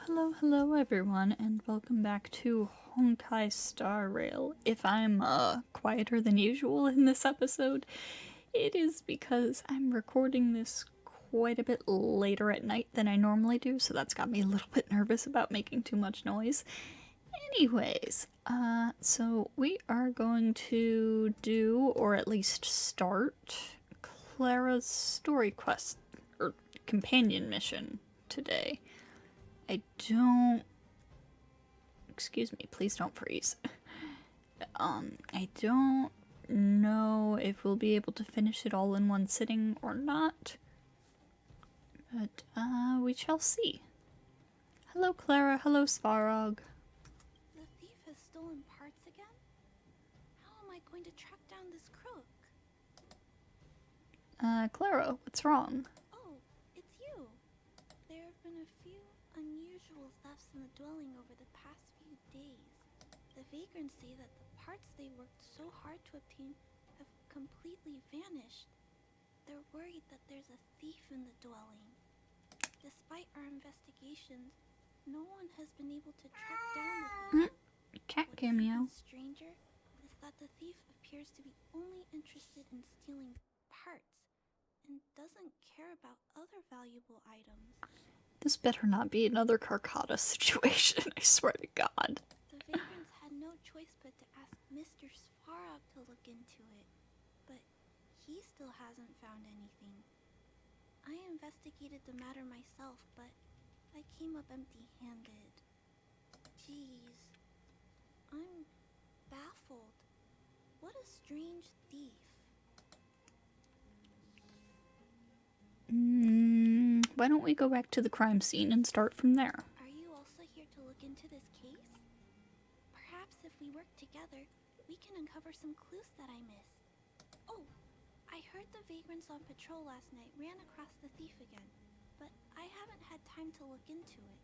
Hello everyone, and welcome back to Honkai Star Rail. If I'm quieter than usual in this episode, it is because I'm recording this quite a bit later at night than I normally do, so that's got me a little bit nervous about making too much noise. Anyways, so we are going to do, or at least start, Clara's story quest, or companion mission today. I don't... Excuse me, please don't freeze. I don't know if we'll be able to finish it all in one sitting or not. But, we shall see. Hello, Clara. Hello, Svarog. The thief has stolen parts again? How am I going to track down this crook? Clara, what's wrong? Oh, it's you. There have been a few unusual thefts in the dwelling over the past few days. The vagrants say that the parts they worked so hard to obtain have completely vanished. They're worried that there's a thief in the dwelling. Despite our investigations, no one has been able to track down the thief. Cat What's cameo. even stranger is that the thief appears to be only interested in stealing parts and doesn't care about other valuable items. This better not be another Carcata situation, I swear to God. The vagrants had no choice but to ask Mr. Svarog to look into it, but he still hasn't found anything. I investigated the matter myself, but I came up empty-handed. Jeez, I'm baffled. What a strange thief. Why don't we go back to the crime scene and start from there? Are you also here to look into this case? Perhaps if we work together, we can uncover some clues that I missed. Oh, I heard the vagrants on patrol last night ran across the thief again, but I haven't had time to look into it.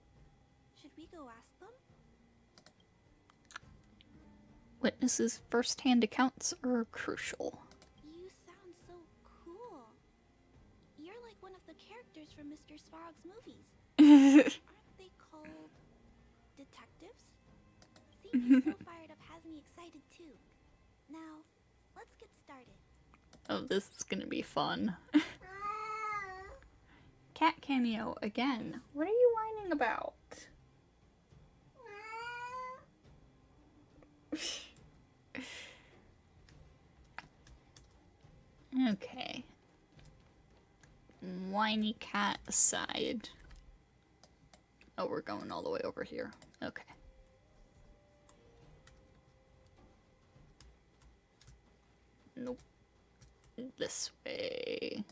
Should we go ask them? Witnesses' first-hand accounts are crucial. You sound so cool. You're like one of the characters from Mr. Svarog's movies. Aren't they called detectives? Seeing you so fired up has me excited too. Now, let's get started. Oh, this is gonna be fun. Cat cameo again. What are you whining about? Okay. Whiny cat aside. Oh, we're going all the way over here. Okay. Nope. This way.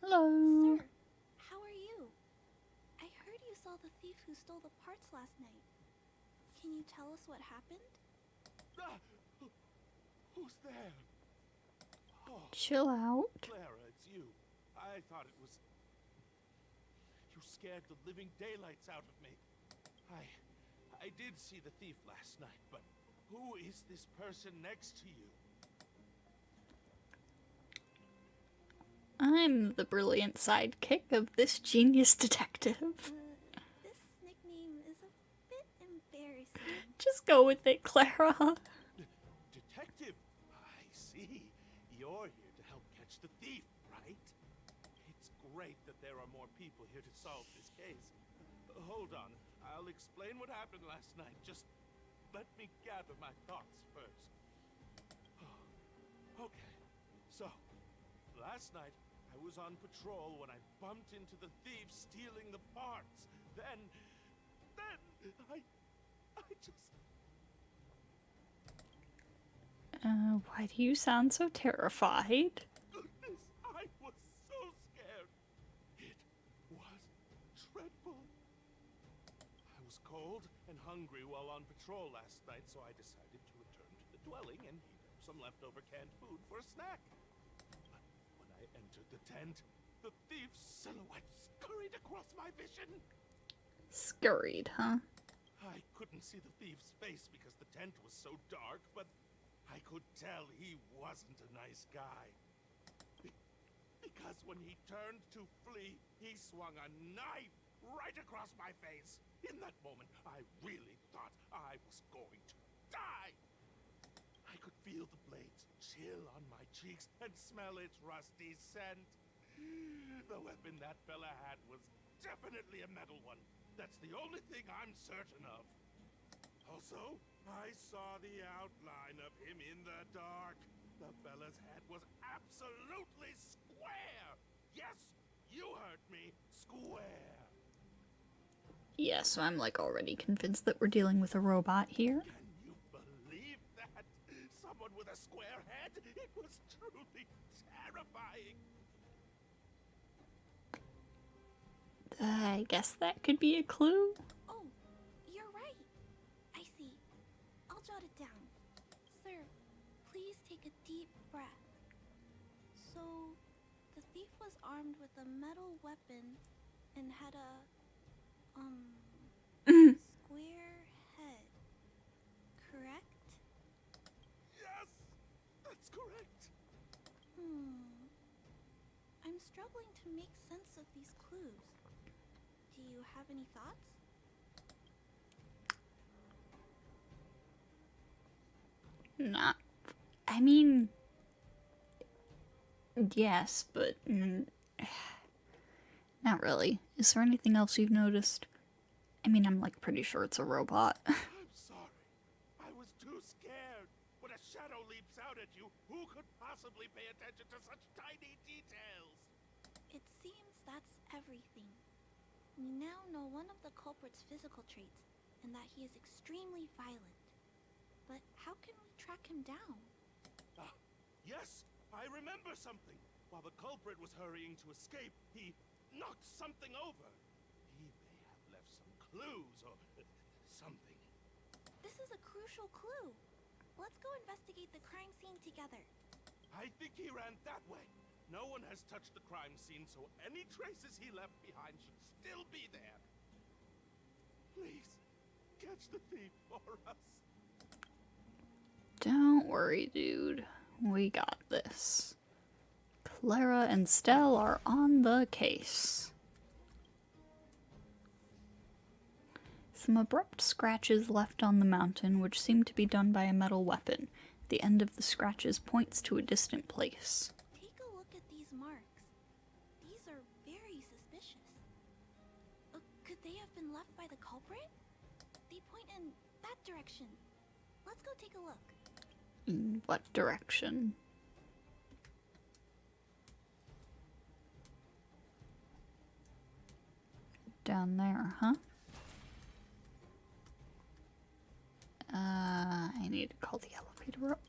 Hello. Sir, how are you? I heard you saw the thief who stole the parts last night. Can you tell us what happened? Who's there? Oh, Chill out. Clara, it's you. I thought it was... You scared the living daylights out of me. I did see the thief last night, but who is this person next to you? I'm the brilliant sidekick of this genius detective. This nickname is a bit embarrassing. Just go with it, Clara. Detective? I see. You're here to help catch the thief, right? It's great that there are more people here to solve this case. Hold on. I'll explain what happened last night. Just let me gather my thoughts first. Okay. So, last night I was on patrol when I bumped into the thief stealing the parts. Then I just... Why do you sound so terrified? Goodness, I was so scared. It was dreadful. I was cold and hungry while on patrol last night, so I decided to return to the dwelling and heat up some leftover canned food for a snack. But when I entered the tent, the thief's silhouette scurried across my vision. Scurried, huh? I couldn't see the thief's face because the tent was so dark, but I could tell he wasn't a nice guy. Because when he turned to flee, he swung a knife right across my face. In that moment, I really thought I was going to die. I could feel the blades chill on my cheeks and smell its rusty scent. The weapon that fella had was definitely a metal one. That's the only thing I'm certain of. Also, I saw the outline of him in the dark. The fella's head was absolutely square. Yes, you heard me. Square. Yeah, so I'm like already convinced that we're dealing with a robot here. Can you believe that? Someone with a square head? It was truly terrifying. I guess that could be a clue. Oh, you're right. I see. I'll jot it down. Sir, please take a deep breath. So, the thief was armed with a metal weapon and had a, square head. Correct? Yes, that's correct. I'm struggling to make sense of these clues. Do you have any thoughts? Not. I mean. Yes, but. Not really. Is there anything else you've noticed? I mean, I'm like pretty sure it's a robot. I'm sorry. I was too scared. When a shadow leaps out at you, who could possibly pay attention to such tiny details? It seems that's everything. We now know one of the culprit's physical traits, and that he is extremely violent. But how can we track him down? Ah, yes, I remember something. While the culprit was hurrying to escape, he knocked something over. He may have left some clues or something. This is a crucial clue. Let's go investigate the crime scene together. I think he ran that way. No one has touched the crime scene, so any traces he left behind should still be there. Please, catch the thief for us. Don't worry, dude. We got this. Clara and Stell are on the case. Some abrupt scratches left on the mountain, which seem to be done by a metal weapon. The end of the scratches points to a distant place. Take a look at these marks. These are very suspicious. Could they have been left by the culprit? They point in that direction. Let's go take a look. In what direction? Down there, huh? I need to call the elevator up.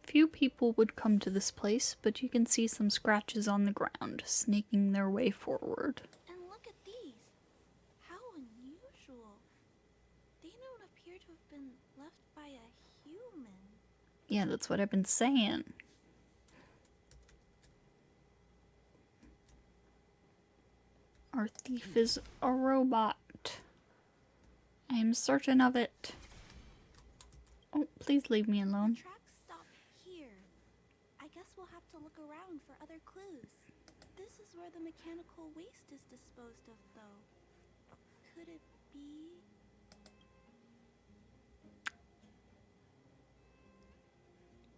Few people would come to this place, but you can see some scratches on the ground, snaking their way forward. And look at these. How unusual. They don't appear to have been left by a human. Yeah, that's what I've been saying. Our thief is a robot. I am certain of it. Oh, please leave me alone. Tracks stop here. I guess we'll have to look around for other clues. This is where the mechanical waste is disposed of, though. Could it be?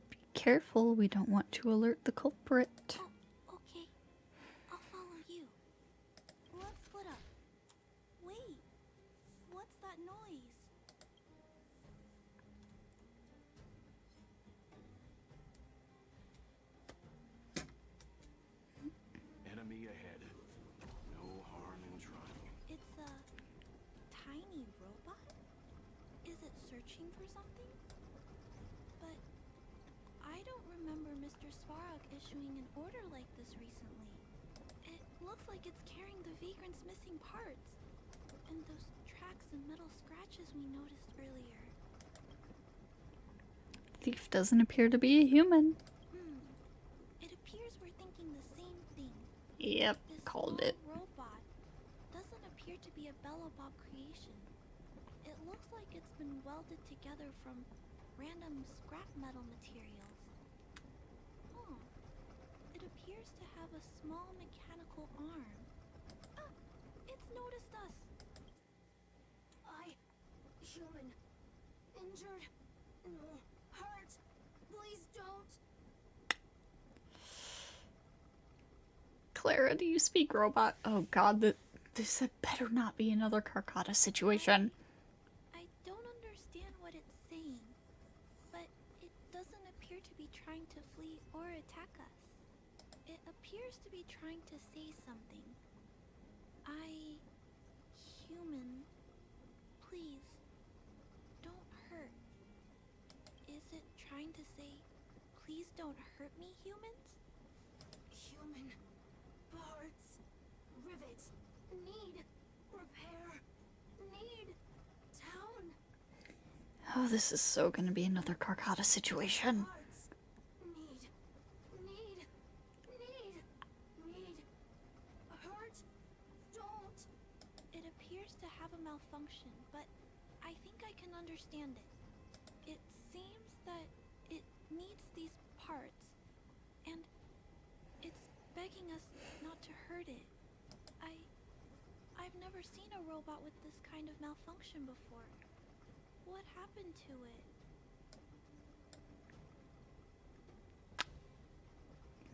Be careful, we don't want to alert the culprit. Oh, okay. I'll follow you. Let's split up. Wait. What's that noise? Enemy ahead. No harm in trying. It's a tiny robot? Is it searching for something? But I don't remember Mr. Svarog issuing an order like this recently. It looks like it's carrying the vagrant's missing parts. And those tracks and metal scratches we noticed earlier. Thief doesn't appear to be a human. were thinking the same thing. Yep, This called small it. robot doesn't appear to be a Belobog creation. It looks like it's been welded together from random scrap metal materials. Huh. It appears to have a small mechanical arm. Ah! It's noticed us! Human. Injured. No. Hurt. Please don't. Clara, do you speak robot? Oh god, this had better not be another Carcotta situation. I don't understand what it's saying, but it doesn't appear to be trying to flee or attack us. It appears to be trying to say something. Human, please, don't hurt. Is it trying to say, please don't hurt me, humans? Human, parts, rivet, need, repair, need, town. Oh, this is so gonna be another Carcotta situation. Parts, need, hurt, don't. It appears to have a malfunction, but I think I can understand it. It seems that it needs these parts, and it's begging us not to hurt it. I've never seen a robot with this kind of malfunction before. What happened to it?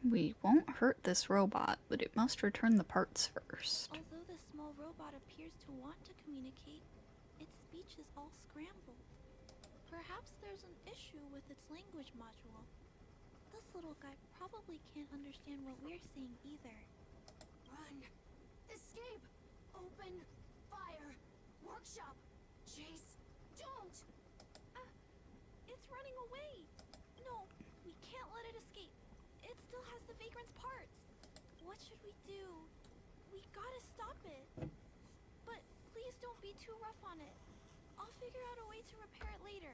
We won't hurt this robot, but it must return the parts first. Although the small robot appears to want to communicate, its speech is all scrambled. Perhaps there's an issue with its language module. This little guy probably can't understand what we're saying either. Run! Escape! Open! Fire! Workshop! Chase! Don't! It's running away! No, we can't let it escape. It still has the Vagrant's parts. What should we do? We gotta stop it. But please don't be too rough on it. I'll figure out a way to repair it later.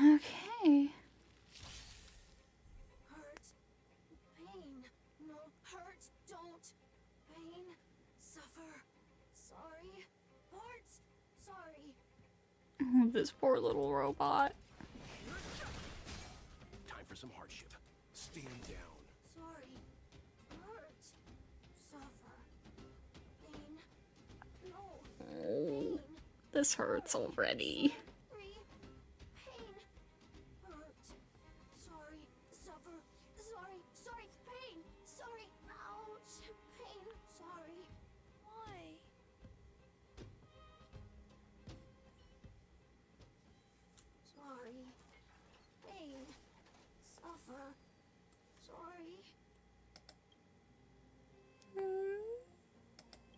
Okay. Hurt. Pain. No. Hurt. Don't. Pain. Suffer. Sorry. Parts. Sorry. Oh, this poor little robot. Time for some hardship. Stand down. Sorry. Hurt. Suffer. Pain. No. Oh, this hurts already. Pain. Hurt. Sorry. Suffer. Sorry. Sorry. Pain. Sorry. Ouch. Pain. Sorry. Why? Sorry. Pain. Suffer. Sorry.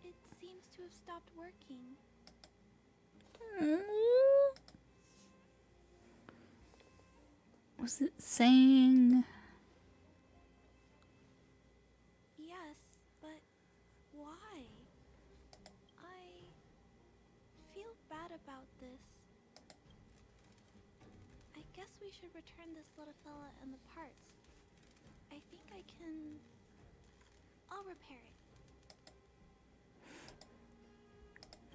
It seems to have stopped working. Was it saying? Yes, but why? I feel bad about this. I guess we should return this little fella and the parts. I think I can... I'll repair it.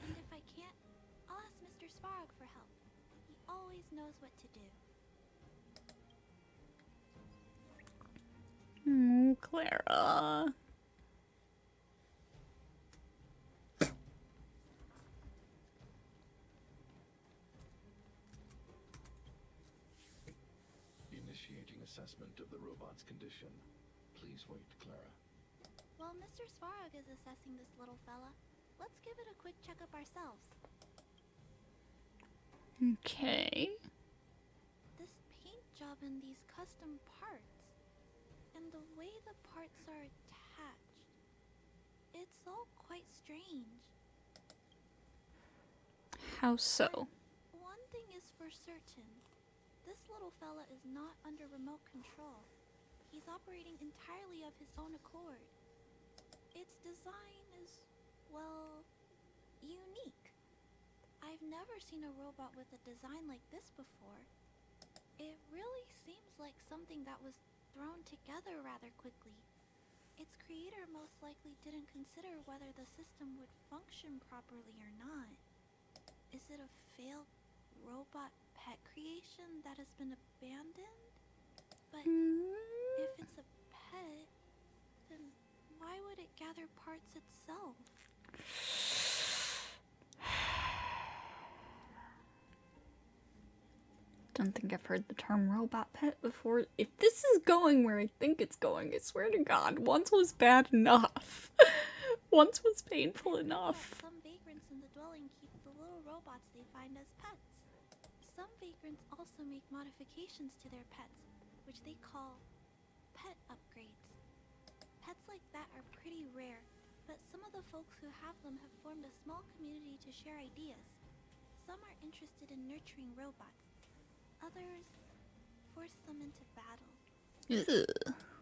And if I can't, I'll ask Mr. Svarog for help. He always knows what to do. Oh, Clara. Initiating assessment of the robot's condition. Please wait, Clara. While Mr. Svarog is assessing this little fella, let's give it a quick checkup ourselves. Okay. This paint job and these custom parts, and the way the parts are attached, it's all quite strange. How so? One thing is for certain, this little fella is not under remote control. He's operating entirely of his own accord. Its design is, well, unique. I've never seen a robot with a design like this before. It really seems like something that was thrown together rather quickly. Its creator most likely didn't consider whether the system would function properly or not. Is it a failed robot pet creation that has been abandoned? But if it's a pet, then why would it gather parts itself? Don't think I've heard the term robot pet before. If this is going where I think it's going, I swear to God, once was bad enough. Once was painful enough. Some vagrants in the dwelling keep the little robots they find as pets. Some vagrants also make modifications to their pets, which they call pet upgrades. Pets like that are pretty rare, but some of the folks who have them have formed a small community to share ideas. Some are interested in nurturing robots. Others force them into battle. Ugh.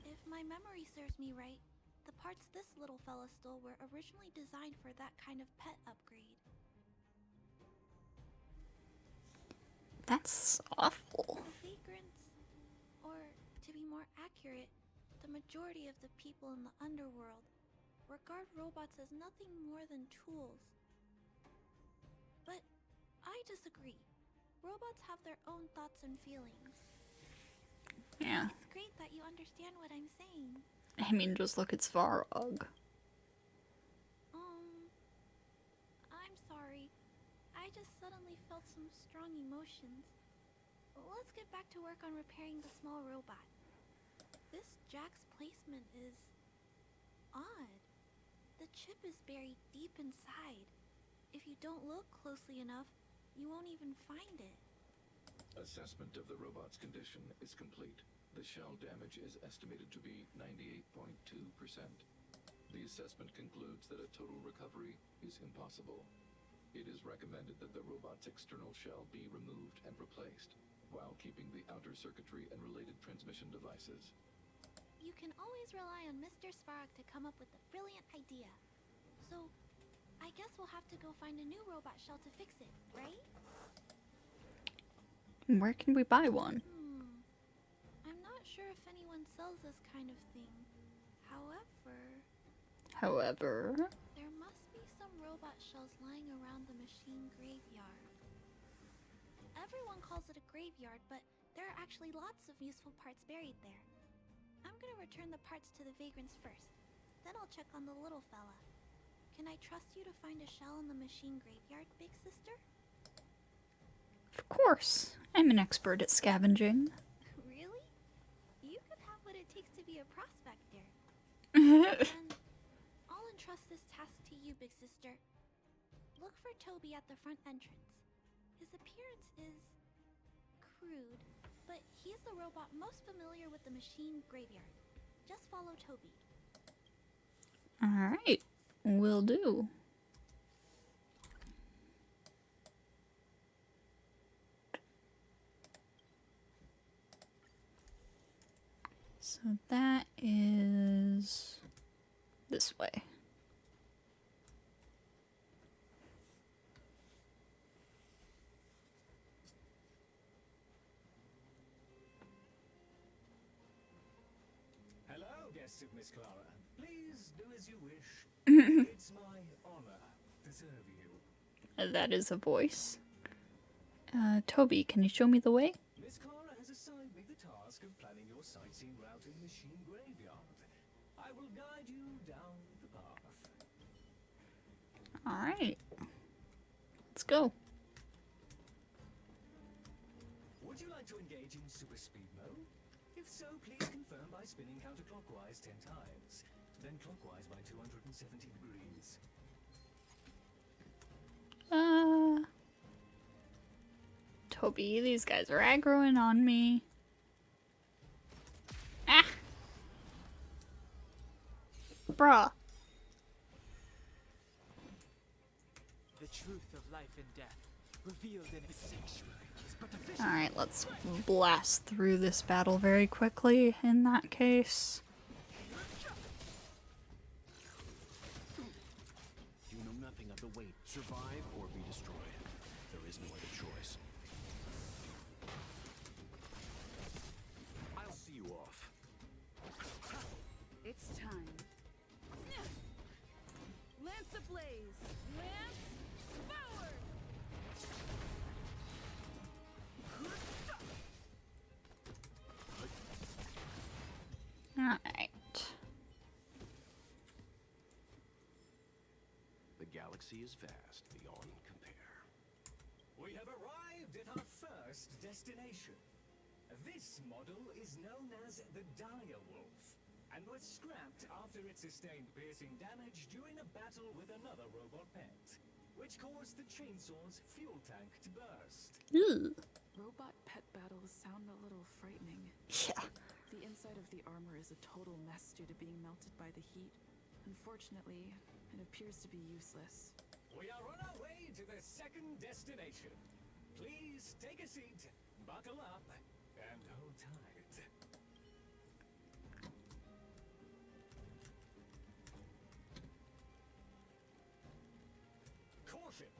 If my memory serves me right, the parts this little fella stole were originally designed for that kind of pet upgrade. That's awful. The vagrants, or to be more accurate, the majority of the people in the underworld, regard robots as nothing more than tools. But I disagree. Robots have their own thoughts and feelings. Yeah. It's great that you understand what I'm saying. I mean, just look at Svarog. I'm sorry. I just suddenly felt some strong emotions. Let's get back to work on repairing the small robot. This jack's placement is odd. The chip is buried deep inside. If you don't look closely enough, you won't even find it. Assessment of the robot's condition is complete. The shell damage is estimated to be 98.2%. The assessment concludes that a total recovery is impossible. It is recommended that the robot's external shell be removed and replaced, while keeping the outer circuitry and related transmission devices. You can always rely on Mr. Svarog to come up with a brilliant idea. So, I guess we'll have to go find a new robot shell to fix it, right? Where can we buy one? I'm not sure if anyone sells this kind of thing. However... there must be some robot shells lying around the machine graveyard. Everyone calls it a graveyard, but there are actually lots of useful parts buried there. I'm gonna return the parts to the vagrants first. Then I'll check on the little fella. Can I trust you to find a shell in the machine graveyard, big sister? Of course. I'm an expert at scavenging. Really? You could have what it takes to be a prospector. Then I'll entrust this task to you, big sister. Look for Toby at the front entrance. His appearance is crude, but he's the robot most familiar with the machine graveyard. Just follow Toby. Alright. Will do. So that is this way. Hello, guests of Miss Clara. Please do as you wish. It's my honor to serve you. That is a voice. Toby, can you show me the way? Miss Clara has assigned me the task of planning your sightseeing route in the machine graveyard. I will guide you down the path. Alright. Let's go. Would you like to engage in super speed mode? If so, please confirm by spinning counterclockwise 10 times, then clockwise by 270 degrees. Toby, these guys are aggroing on me. Ah! Bruh. The truth of life and death, revealed in its sanctuary, is but a vision. Alright, let's blast through this battle very quickly in that case. You know nothing of the weight. Survive or be destroyed. There is no other choice. I'll see you off. It's time. Lance ablaze! Lance forward! Alright. The galaxy is vast beyond compare. We have arrived at our first destination. This model is known as the Dire Wolf, and was scrapped after it sustained piercing damage during a battle with another robot pet, which caused the chainsaw's fuel tank to burst. Ew. Robot pet battles sound a little frightening. Yeah. The inside of the armor is a total mess due to being melted by the heat. Unfortunately, it appears to be useless. We are on our way to the second destination. Please take a seat, buckle up, and hold tight. Caution!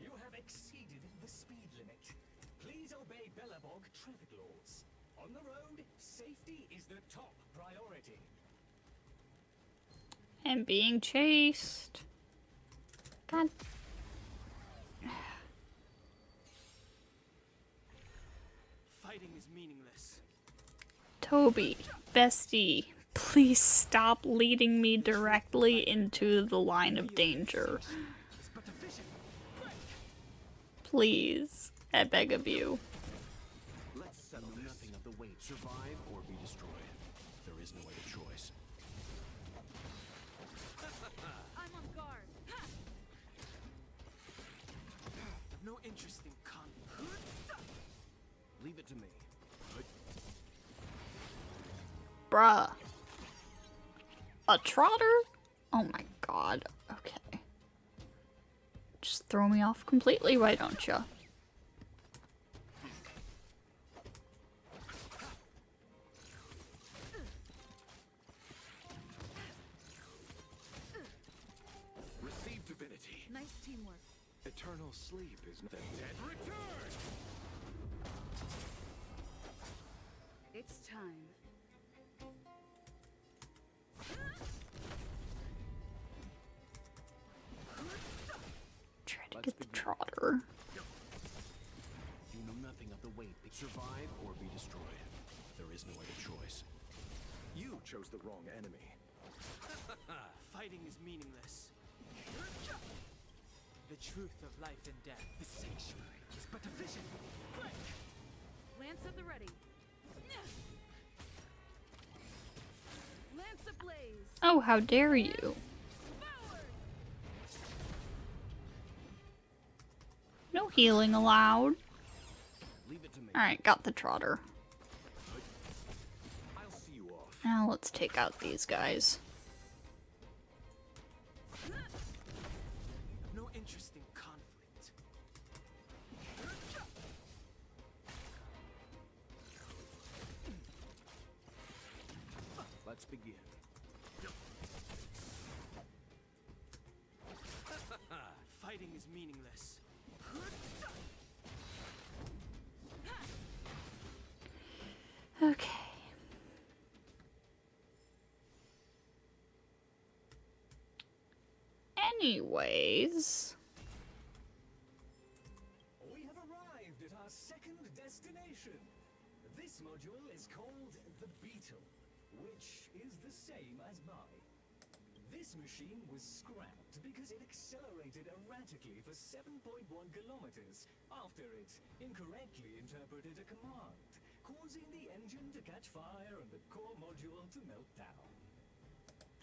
You have exceeded the speed limit. Please obey Belobog traffic laws. On the road, safety is the top priority. And being chased. God. Fighting is meaningless. Toby, bestie, please stop leading me directly into the line of danger. It's but a vision. Quick! Please, I beg of you. Let's settle nothing of the weight. Survive or be destroyed. There is no other choice. I'm on guard. Ha! I've no interest in conflict. Leave it to me. Bruh. A trotter? Oh my god. Okay. Just throw me off completely, why don't ya? Receive divinity. Nice teamwork. Eternal sleep is the dead. Return! It's time. Try to get the trotter. You know nothing of the weight. Survive or be destroyed. There is no other choice. You chose the wrong enemy. Fighting is meaningless. The truth of life and death, the sanctuary, is but a vision. Quick! Lance at the ready. Lance ablaze! Oh, how dare you. Forward! No healing allowed. Leave it to me. Alright, got the trotter. I'll see you off. Now let's take out these guys. I've no interest in conflict. Let's begin. Fighting is meaningless. Okay. Anyways. We have arrived at our second destination. This module is called the Beetle, which is the same as mine. This machine was scrapped because it accelerated erratically for 7.1 kilometers after it incorrectly interpreted a command, causing the engine to catch fire and the core module to melt down.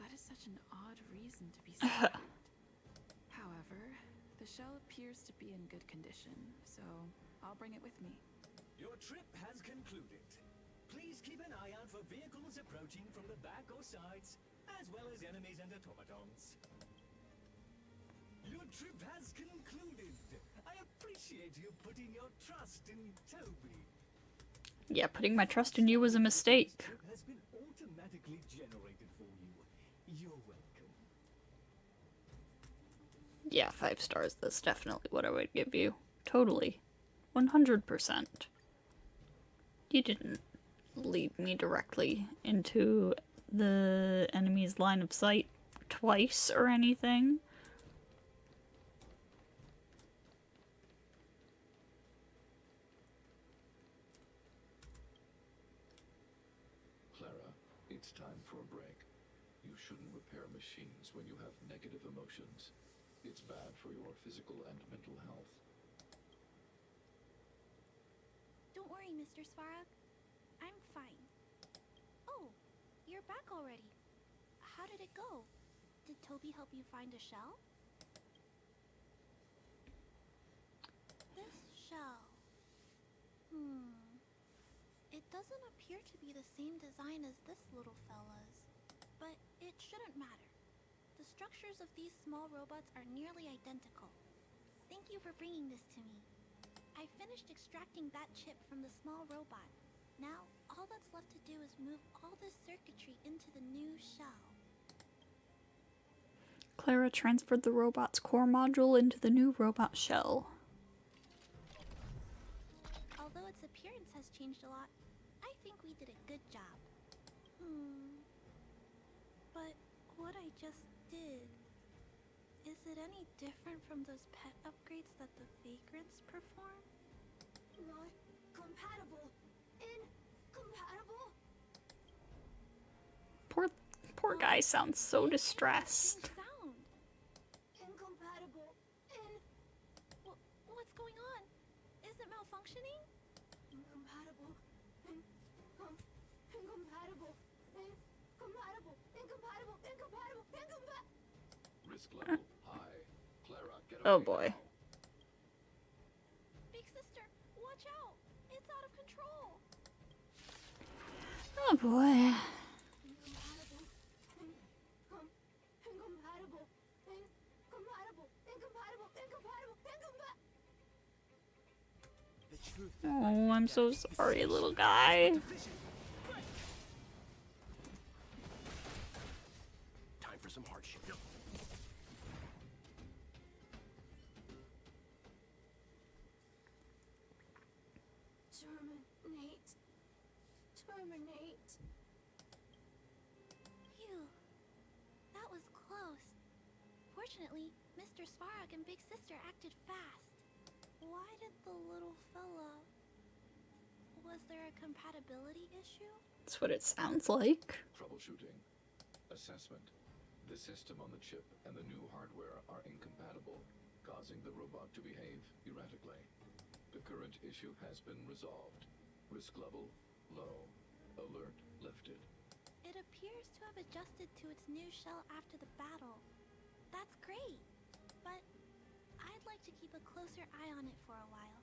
That is such an odd reason to be scrapped. However, the shell appears to be in good condition, so I'll bring it with me. Your trip has concluded. Please keep an eye out for vehicles approaching from the back or sides, as well as enemies and automatons. Your trip has concluded. I appreciate you putting your trust in Toby. Yeah, putting my trust in you was a mistake. This trip has been automatically generated for you. You're welcome. Yeah, 5 stars. That's definitely what I would give you. Totally. 100%. You didn't lead me directly into the enemy's line of sight twice or anything. Clara, it's time for a break. You shouldn't repair machines when you have negative emotions. It's bad for your physical and mental health. Don't worry, Mr. Svarog. I'm fine. Oh, you're back already. How did it go? Did Toby help you find a shell? This shell. It doesn't appear to be the same design as this little fella's. But it shouldn't matter. The structures of these small robots are nearly identical. Thank you for bringing this to me. I finished extracting that chip from the small robot. Now, all that's left to do is move all this circuitry into the new shell. Clara transferred the robot's core module into the new robot shell. Although its appearance has changed a lot, I think we did a good job. But what I just did, is it any different from those pet upgrades that the vagrants perform? Not compatible. Incompatible. Poor guy sounds so distressed. Incompatible. What's going on? Is it malfunctioning? Incompatible. Incompatible. Risk level high. Clara, get away. Oh boy. Big sister, watch out! It's out of control! Oh boy. Oh, I'm so sorry, little guy. Time for some hardship. Terminate. Phew. That was close. Fortunately, Mr. Svarog and Big Sister acted fast. Why did the little fella... Was there a compatibility issue? That's what it sounds like. Troubleshooting. Assessment. The system on the chip and the new hardware are incompatible, causing the robot to behave erratically. The current issue has been resolved. Risk level low. Alert lifted. It appears to have adjusted to its new shell after the battle. That's great, but I'd like to keep a closer eye on it for a while.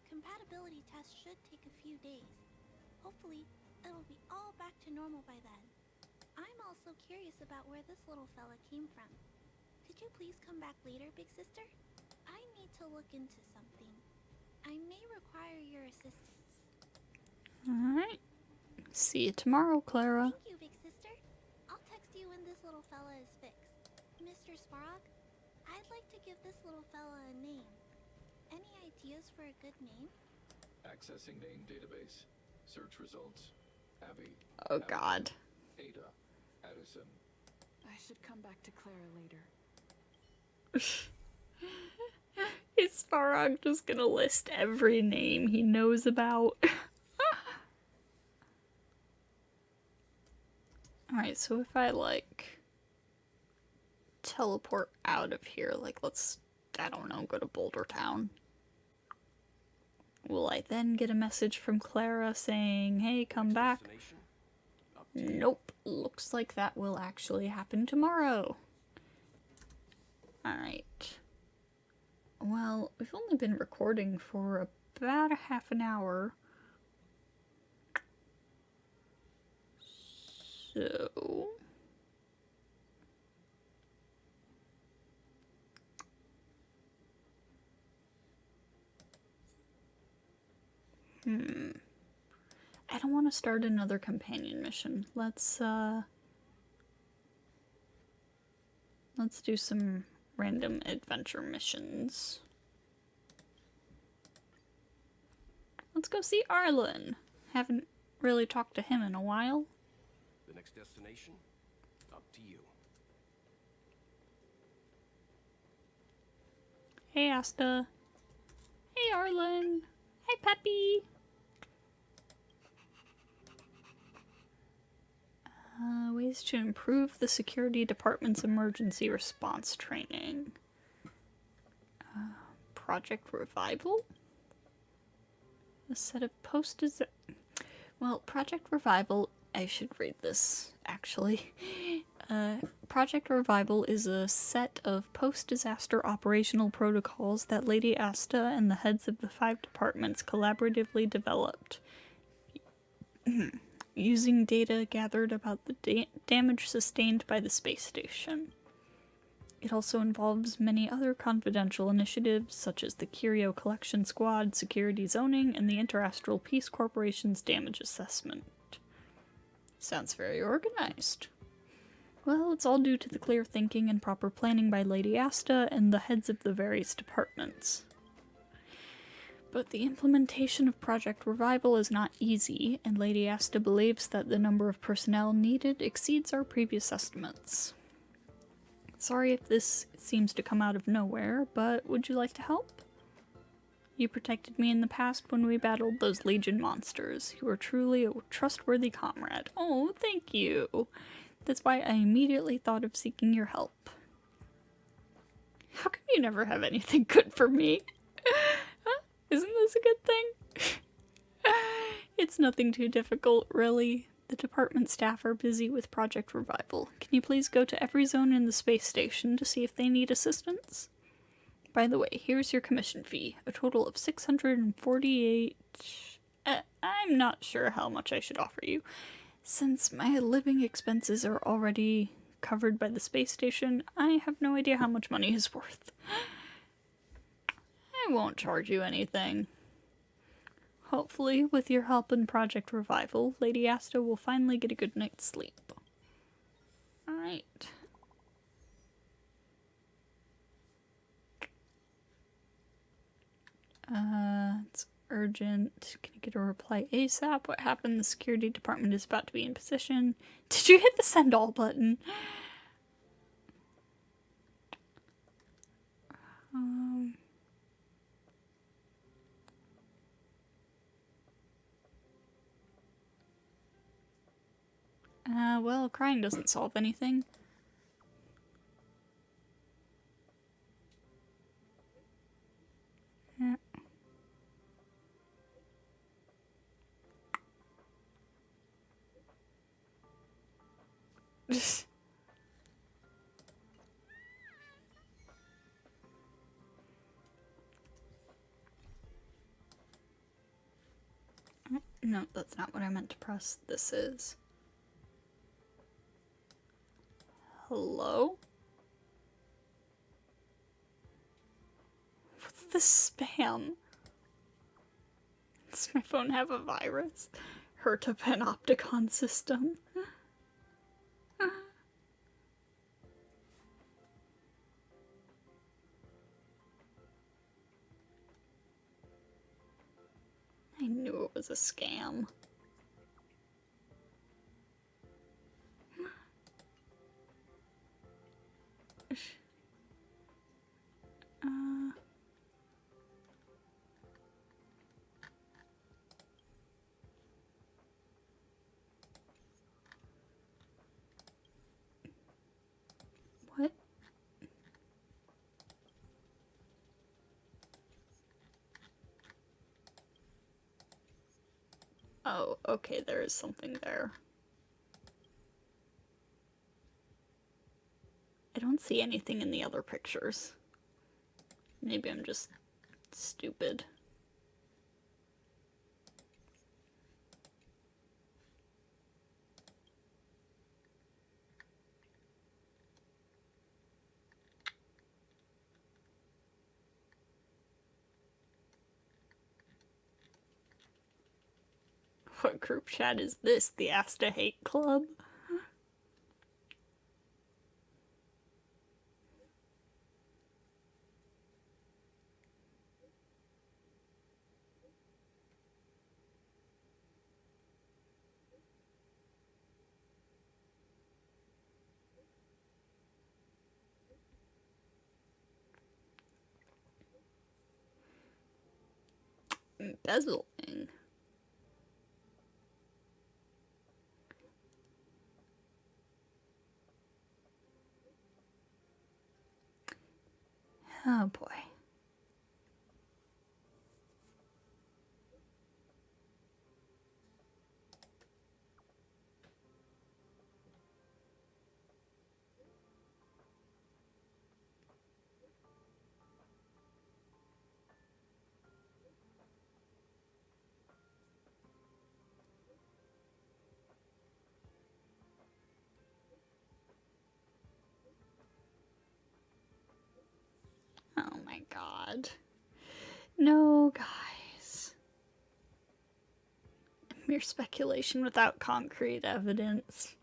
Compatibility tests should take a few days. Hopefully, it'll be all back to normal by then. I'm also curious about where this little fella came from. Could you please come back later, Big Sister? I need to look into something. I may require your assistance. Alright. See you tomorrow, Clara. Thank you, Big Sister. I'll text you when this little fella is fixed. Mr. Svarog, I'd like to give this little fella a name. Any ideas for a good name? Accessing name database. Search results. Abby. Oh god. Ada. Addison. I should come back to Clara later. Is Svarog just gonna list every name he knows about? Alright, so if I, like, teleport out of here, like, let's, I don't know, go to Boulder Town. Will I then get a message from Clara saying, hey, come back? Nope. Looks like that will actually happen tomorrow. Alright. Well, we've only been recording for about a half an hour. So... I don't want to start another companion mission. Let's do some random adventure missions. Let's go see Arlen. Haven't really talked to him in a while. Next destination? Up to you. Hey, Asta. Hey, Arlen. Hi, Peppy. Ways to improve the security department's emergency response training. Project Revival? A set of Well, Project Revival, I should read this, actually. Project Revival is a set of post-disaster operational protocols that Lady Asta and the heads of the 5 departments collaboratively developed. Using data gathered about the damage sustained by the space station. It also involves many other confidential initiatives, such as the Curio Collection Squad, Security Zoning, and the Interastral Peace Corporation's damage assessment. Sounds very organized. Well, it's all due to the clear thinking and proper planning by Lady Asta and the heads of the various departments. But the implementation of Project Revival is not easy, and Lady Asta believes that the number of personnel needed exceeds our previous estimates. Sorry if this seems to come out of nowhere, but would you like to help? You protected me in the past when we battled those Legion monsters. You were truly a trustworthy comrade. Oh, thank you. That's why I immediately thought of seeking your help. How come you never have anything good for me? Isn't this a good thing? It's nothing too difficult, really. The department staff are busy with Project Revival. Can you please go to every zone in the space station to see if they need assistance? By the way, here's your commission fee, a total of 648... I'm not sure how much I should offer you. Since my living expenses are already covered by the space station, I have no idea how much money is worth. I won't charge you anything. Hopefully, with your help in Project Revival, Lady Asta will finally get a good night's sleep. Alright. It's urgent. Can I get a reply ASAP? What happened? The security department is about to be in position. Did you hit the send all button? Well, crying doesn't solve anything. Yeah. No, that's not what I meant to press. This is... Hello? What's this spam? Does my phone have a virus? Hurt a panopticon system? I knew it was a scam. What? Oh, okay, there is something there. I don't see anything in the other pictures. Maybe I'm just stupid. What group chat is this? The Asta Hate Club? Embezzling. Oh boy. Oh my god. No, guys. Mere speculation without concrete evidence.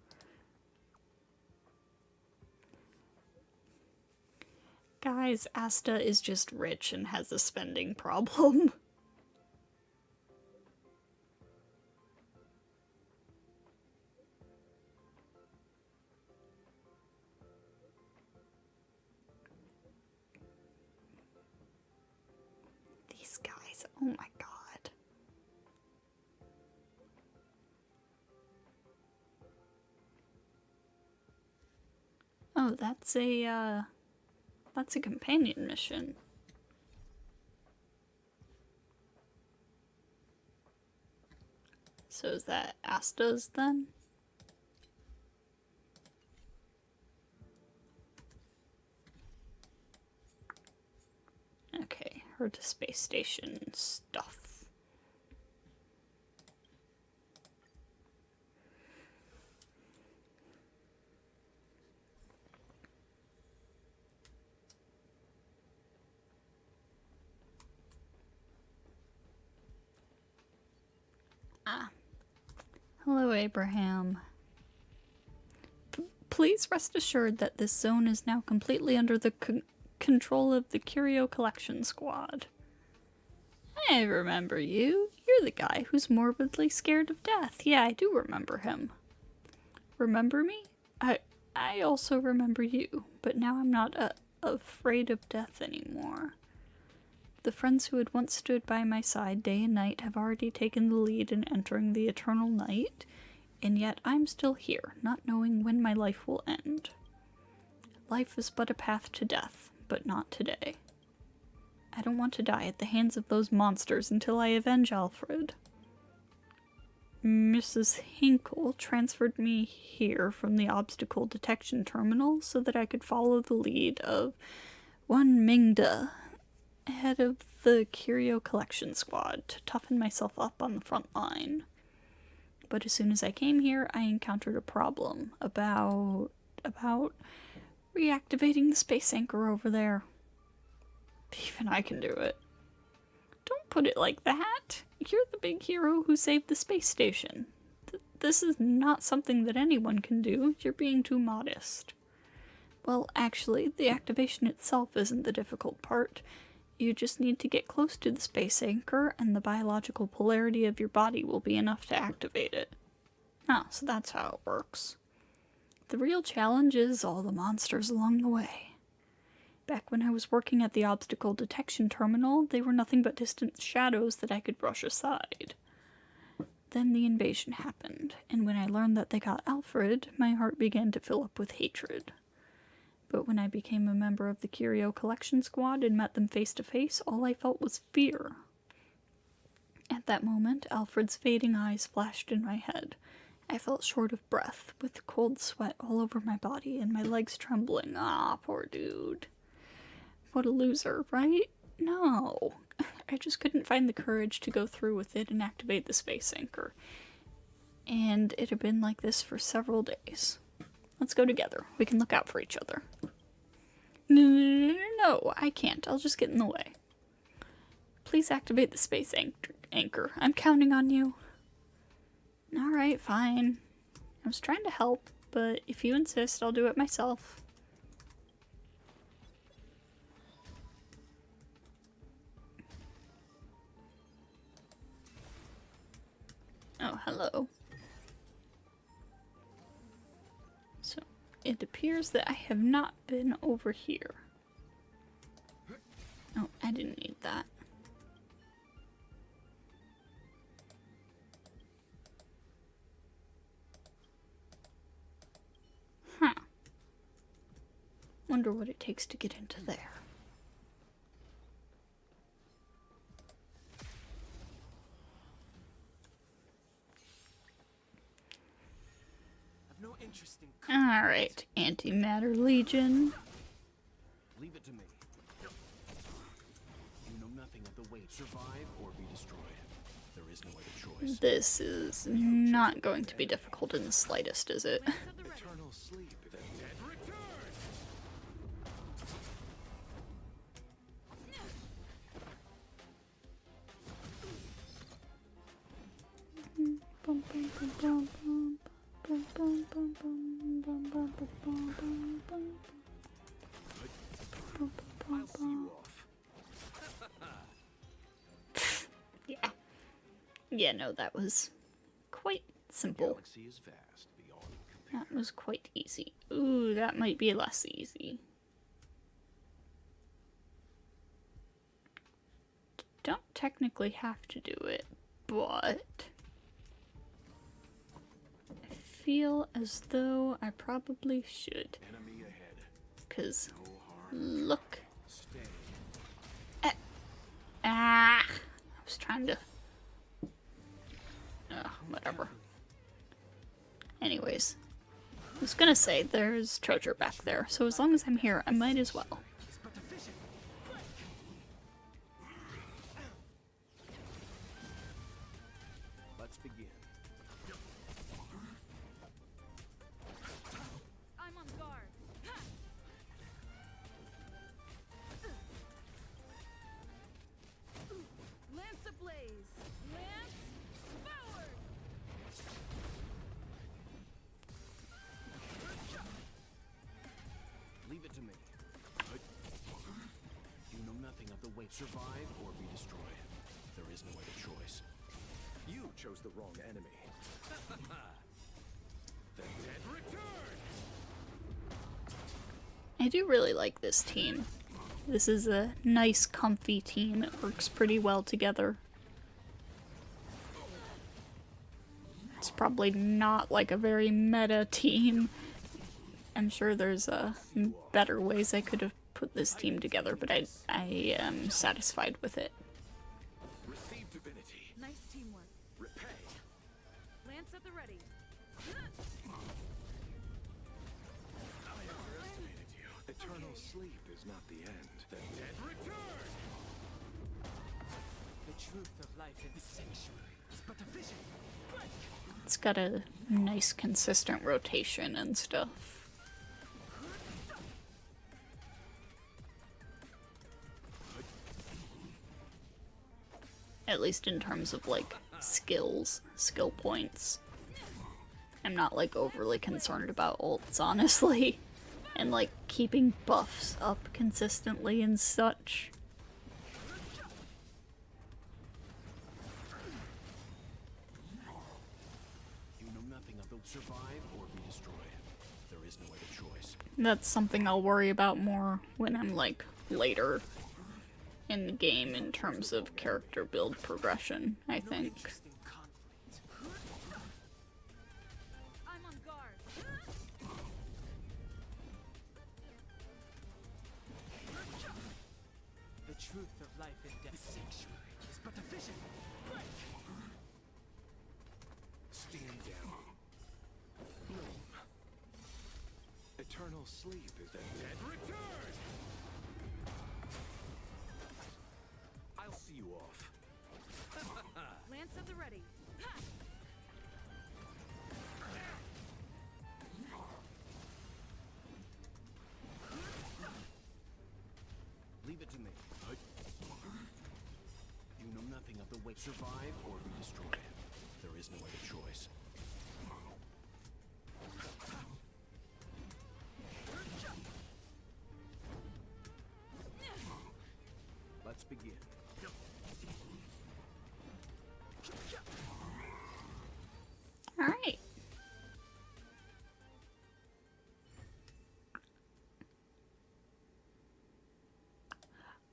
Guys, Asta is just rich and has a spending problem. These guys, oh my god. Oh, that's a companion mission. So is that Asta's then? Okay, her to space station stuff. Ah. Hello, Abraham. Please rest assured that this zone is now completely under the control of the Curio Collection Squad. I remember you. You're the guy who's morbidly scared of death. Yeah, I do remember him. Remember me? I also remember you, but now I'm not afraid of death anymore. The friends who had once stood by my side day and night have already taken the lead in entering the eternal night, and yet I'm still here, not knowing when my life will end. Life is but a path to death, but not today. I don't want to die at the hands of those monsters until I avenge Alfred. Mrs. Hinkle transferred me here from the obstacle detection terminal so that I could follow the lead of one Mingda, head of the Curio Collection Squad, to toughen myself up on the front line. But as soon as I came here, I encountered a problem about reactivating the space anchor over there. Even I can do it. Don't put it like that. You're the big hero who saved the space station. This is not something that anyone can do. You're being too modest. Well, actually, the activation itself isn't the difficult part. You just need to get close to the space anchor, and the biological polarity of your body will be enough to activate it. Ah, so that's how it works. The real challenge is all the monsters along the way. Back when I was working at the obstacle detection terminal, they were nothing but distant shadows that I could brush aside. Then the invasion happened, and when I learned that they got Alfred, my heart began to fill up with hatred. But when I became a member of the Curio Collection Squad and met them face to face, all I felt was fear. At that moment, Alfred's fading eyes flashed in my head. I felt short of breath, with cold sweat all over my body and my legs trembling. Ah, poor dude. What a loser, right? No. I just couldn't find the courage to go through with it and activate the space anchor. And it had been like this for several days. Let's go together. We can look out for each other. No, I can't. I'll just get in the way. Please activate the space anchor. I'm counting on you. Alright, fine. I was trying to help, but if you insist, I'll do it myself. Oh, hello. So, it appears that I have not been over here. Oh, I didn't need that. wonder what it takes to get into there. I've no interest in. Alright, Antimatter Legion. Leave it to me. You know nothing of the weight. Survive or be destroyed. There is no other choice. This is not going to be difficult in the slightest, is it? Lance at the ready. Eternal sleep. The dead return. I'll see you off. Yeah. Yeah, no, that was quite simple. Galaxy is vast beyond compare. That was quite easy. Ooh, that might be less easy. Don't technically have to do it, but I feel as though I probably should. Enemy ahead. Cause No harm. look Stay. at I was trying to whatever. Anyways, I was gonna say there's treasure back there, so as long as I'm here, I might as well. It's but a vision. Let's begin. I'm on guard. Ha! Lance ablaze. Lance forward. Leave it to me. You know nothing of the weight. Survive or be destroyed. There is no other choice. You chose the wrong enemy. The dead return. I do really like this team. This is a nice, comfy team. It works pretty well together. It's probably not like a very meta team. I'm sure there's better ways I could have put this team together, but I am satisfied with it. Receive divinity. Nice teamwork. Repay. Lance at the ready. I underestimated you. Eternal sleep is not the end. The dead return. The truth of life in the sanctuary is but a vision. It's got a nice, consistent rotation and stuff. At least in terms of, like, skill points. I'm not, like, overly concerned about ults, honestly. And, like, keeping buffs up consistently and such. You know nothing of the survive or be destroyed. There is no other choice. That's something I'll worry about more when I'm, like, later in the game in terms of character build progression, I No think. interest in conflict. I'm on guard. The truth of life in death. The sanctuary is but a vision. Stand down. Bloom. Eternal sleep is the dead return. I'll see you off. Lance at the ready. Ha! Leave it to me. You know nothing of the weight. Survive or be destroyed. There is no other choice. Let's begin. Alright.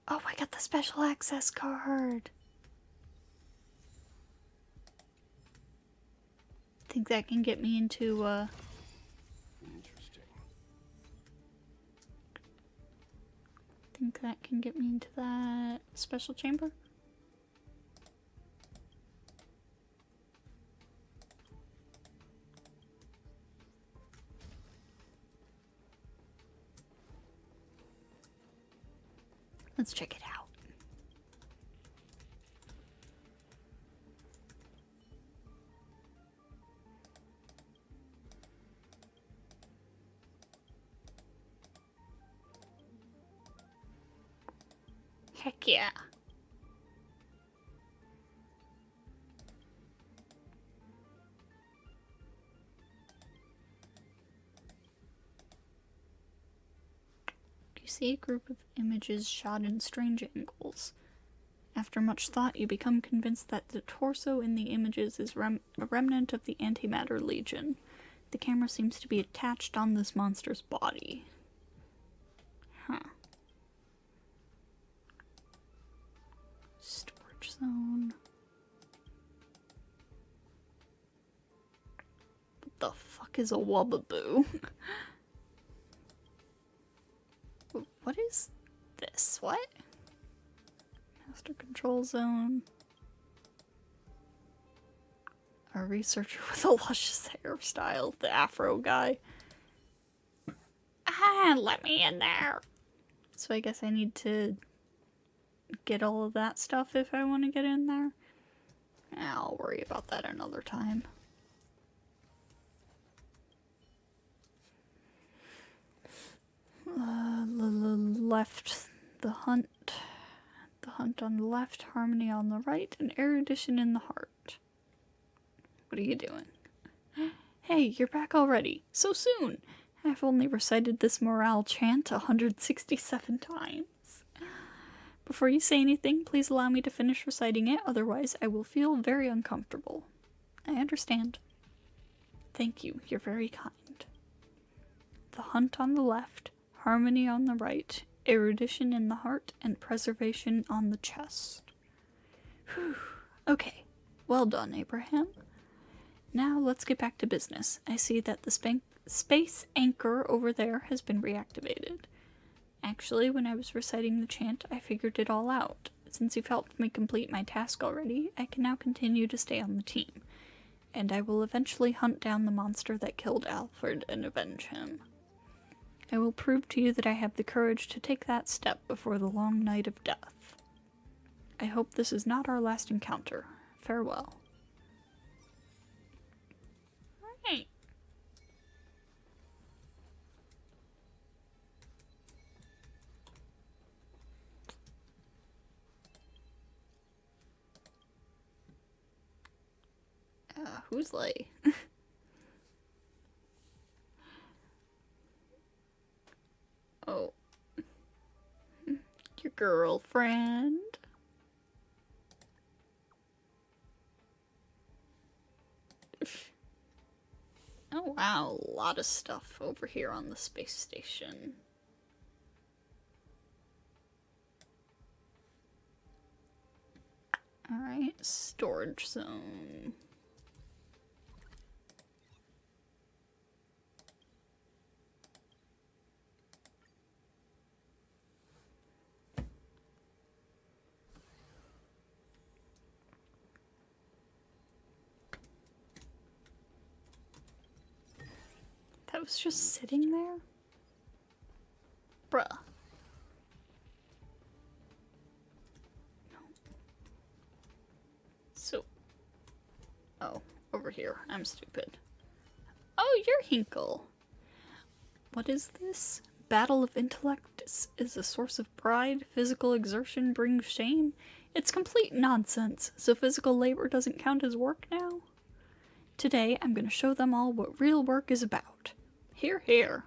Oh, I got the special access card. Think that can get me into Interesting. think that can get me into that special chamber. Let's check it out. Heck yeah. You see a group of images shot in strange angles. After much thought, you become convinced that the torso in the images is a remnant of the Antimatter Legion. The camera seems to be attached on this monster's body. Huh. Storage zone. What the fuck is a wubbaboo? What is this? What? Master control zone. A researcher with a luscious hairstyle, the afro guy. Ah, let me in there. So I guess I need to get all of that stuff if I want to get in there. I'll worry about that another time. Left, the hunt on the left, harmony on the right, and erudition in the heart. What are you doing? Hey, you're back already. So soon. I've only recited this morale chant 167 times. Before you say anything, please allow me to finish reciting it, otherwise I will feel very uncomfortable. I understand. Thank you, you're very kind. The hunt on the left, harmony on the right, erudition in the heart, and preservation on the chest. Whew. Okay, well done, Abraham. Now let's get back to business. I see that the space anchor over there has been reactivated. Actually, when I was reciting the chant, I figured it all out. Since you've helped me complete my task already, I can now continue to stay on the team. And I will eventually hunt down the monster that killed Alfred and avenge him. I will prove to you that I have the courage to take that step before the long night of death. I hope this is not our last encounter. Farewell. Right. Who's Lay? Oh. Your girlfriend? Oh wow, a lot of stuff over here on the space station. Alright, storage zone. That was just sitting there? Bruh. So. Oh, over here. I'm stupid. Oh, you're Hinkle. What is this? Battle of intellect is a source of pride. Physical exertion brings shame. It's complete nonsense. So physical labor doesn't count as work now? Today, I'm going to show them all what real work is about. Hear, hear.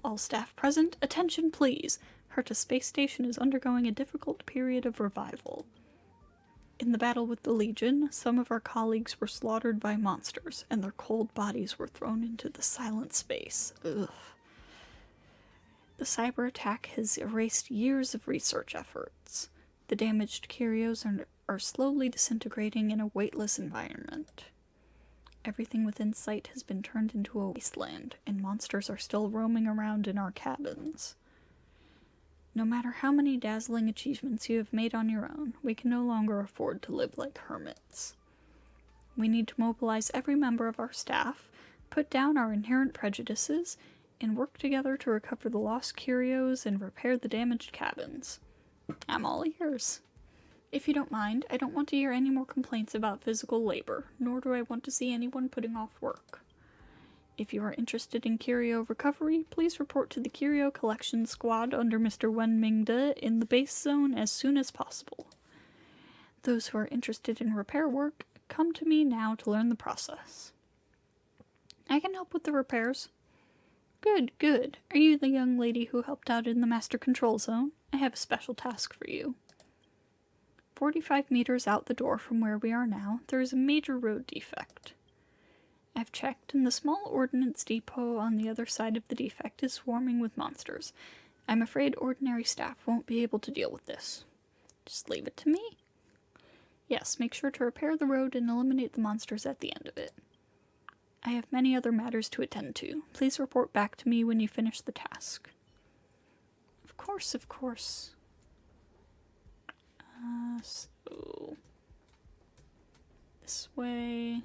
All staff present, attention please. Herta Space Station is undergoing a difficult period of revival. In the battle with the Legion, some of our colleagues were slaughtered by monsters, and their cold bodies were thrown into the silent space. Ugh. The cyber attack has erased years of research efforts. The damaged curios are slowly disintegrating in a weightless environment. Everything within sight has been turned into a wasteland, and monsters are still roaming around in our cabins. No matter how many dazzling achievements you have made on your own, we can no longer afford to live like hermits. We need to mobilize every member of our staff, put down our inherent prejudices, and work together to recover the lost curios and repair the damaged cabins. I'm all ears. If you don't mind, I don't want to hear any more complaints about physical labor, nor do I want to see anyone putting off work. If you are interested in curio recovery, please report to the Curio Collection Squad under Mr. Wen Mingde in the base zone as soon as possible. Those who are interested in repair work, come to me now to learn the process. I can help with the repairs. Good, good. Are you the young lady who helped out in the Master Control Zone? I have a special task for you. 45 meters out the door from where we are now, there is a major road defect. I've checked, and the small ordnance depot on the other side of the defect is swarming with monsters. I'm afraid ordinary staff won't be able to deal with this. Just leave it to me. Yes, make sure to repair the road and eliminate the monsters at the end of it. I have many other matters to attend to. Please report back to me when you finish the task. Of course, of course. So... this way...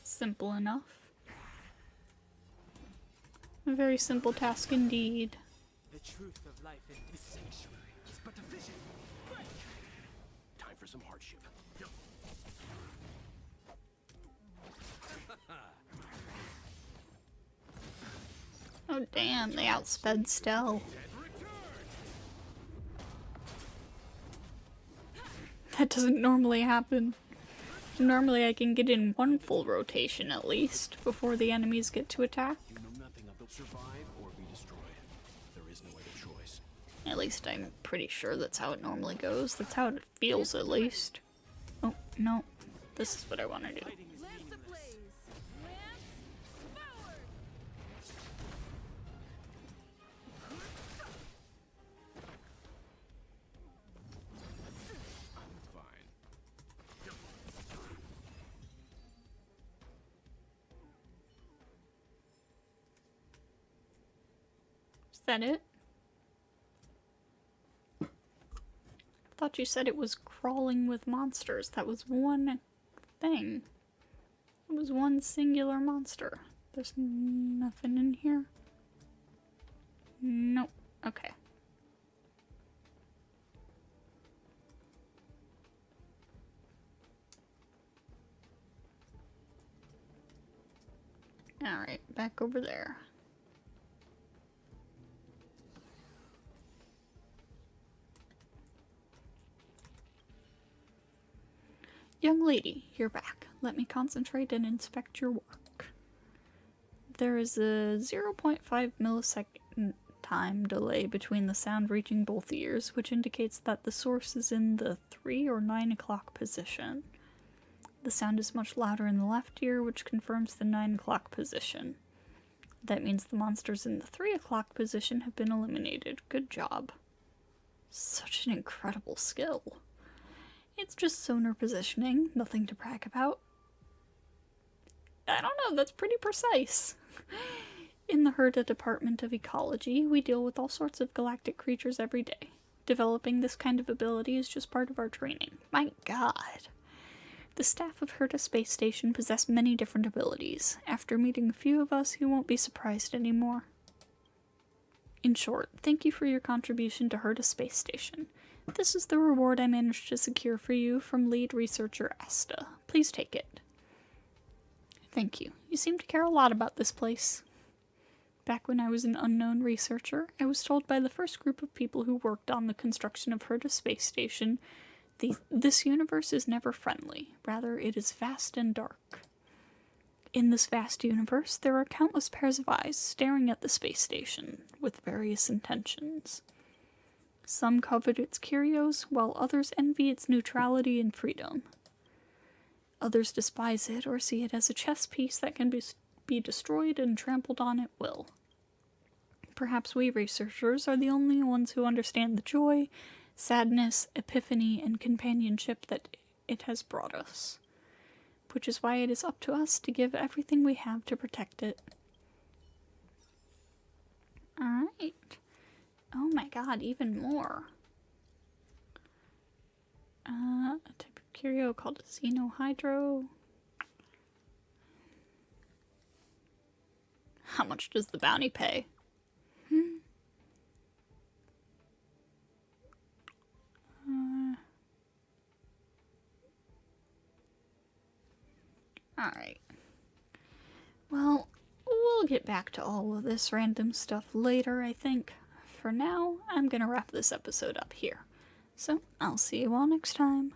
Simple enough. A very simple task indeed. The truth of life in this sanctuary is but a vision. Time for some hardship. Oh damn, they outsped Stell. That doesn't normally happen. Normally I can get in one full rotation at least, before the enemies get to attack. You know nothing of the survive or be destroyed. There is no other choice. At least I'm pretty sure that's how it normally goes. That's how it feels at least. Oh, no. This is what I want to do. Lance ablaze! Lance forward! I'm fine. Is that it? I thought you said it was crawling with monsters. That was one thing. It was one singular monster. There's nothing in here? Nope. Okay. Alright, back over there. Young lady, you're back. Let me concentrate and inspect your work. There is a 0.5 millisecond time delay between the sound reaching both ears, which indicates that the source is in the 3 or 9 o'clock position. The sound is much louder in the left ear, which confirms the 9 o'clock position. That means the monsters in the 3 o'clock position have been eliminated. Good job. Such an incredible skill. It's just sonar positioning, nothing to brag about. I don't know, that's pretty precise. In the Herda Department of Ecology, we deal with all sorts of galactic creatures every day. Developing this kind of ability is just part of our training. My god. The staff of Herda Space Station possess many different abilities. After meeting a few of us, you won't be surprised anymore. In short, thank you for your contribution to Herda Space Station. This is the reward I managed to secure for you from lead researcher Asta. Please take it. Thank you. You seem to care a lot about this place. Back when I was an unknown researcher, I was told by the first group of people who worked on the construction of Herda Space Station, this universe is never friendly. Rather, it is vast and dark. In this vast universe, there are countless pairs of eyes staring at the space station with various intentions. Some covet its curios, while others envy its neutrality and freedom. Others despise it or see it as a chess piece that can be destroyed and trampled on at will. perhaps we researchers are the only ones who understand the joy, sadness, epiphany, and companionship that it has brought us. Which is why it is up to us to give everything we have to protect it. Alright. Oh my god, even more. A type of curio called Xenohydro. How much does the bounty pay? Alright. Well, we'll get back to all of this random stuff later, I think. For now, I'm gonna wrap this episode up here. So, I'll see you all next time.